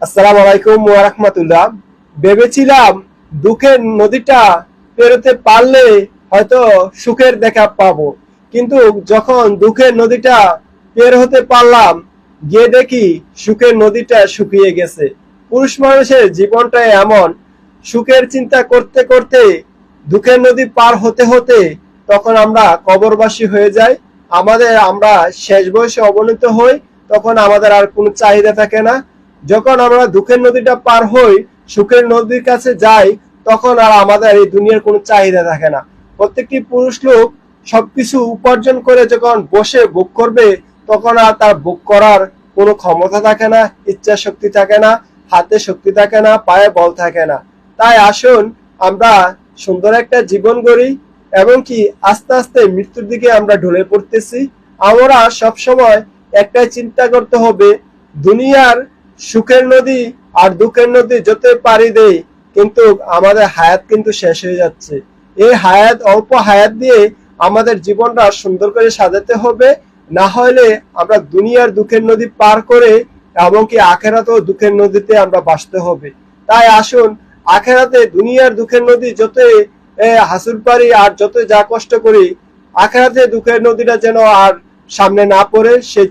আসসালামু আলাইকুম ওয়া রাহমাতুল্লাহ। ভেবেছিলাম দুঃখের নদীটা পেরোতে পারলে হয়তো সুখের দেখা পাবো, কিন্তু যখন দুঃখের নদীটা পের হতে পারলাম, গিয়ে দেখি সুখের নদীটা শুকিয়ে গেছে। পুরুষ মানুষের জীবনটা এমন, সুখের চিন্তা করতে করতে দুঃখের নদী পার হতে হতে তখন আমরা কবরবাসী হয়ে যাই। আমরা শেষ বয়সে অবনীত হই, তখন আমাদের আর কোনো চাহিদা থাকে না। যখন আমরা দুঃখের নদীটা পার হই, সুখের নদীর কাছে যাই, তখন আর আমাদের এই দুনিয়ার কোনো চাহিদা থাকে না। প্রত্যেকটি পুরুষ লোক সবকিছু উপার্জন করে যখন বসে ভোগ করবে, তখন আর তার ভোগ করার কোনো ক্ষমতা থাকে না, ইচ্ছা শক্তি থাকে না, হাতে শক্তি থাকে না, পায়ে বল থাকে না। তাই আসুন আমরা সুন্দর একটা জীবন গড়ি, এবং কি আস্তে আস্তে মৃত্যুর দিকে আমরা ঢলে পড়তেছি। আমরা সবসময় একটাই চিন্তা করতে হবে, দুনিয়ার সুখের নদী আর দুঃখের নদী যত পাড়ি দেই, কিন্তু আমাদের হায়াত কিন্তু শেষ হয়ে যাচ্ছে। এই হায়াত, অল্প হায়াত দিয়ে আমাদের জীবনটা সুন্দর করে সাজাতে হবে, না হলে আমরা দুনিয়ার দুঃখের নদী পার করে এমনকি আখেরাতেও দুঃখের নদীতে আমরা বাঁচতে হবে। তাই আসুন আখেরাতে দুনিয়ার দুঃখের নদী যতই হাসুর পারি আর যতই যা কষ্ট করি, আখেরাতে দুঃখের নদীটা যেন আর সামনে না পড়ে সেই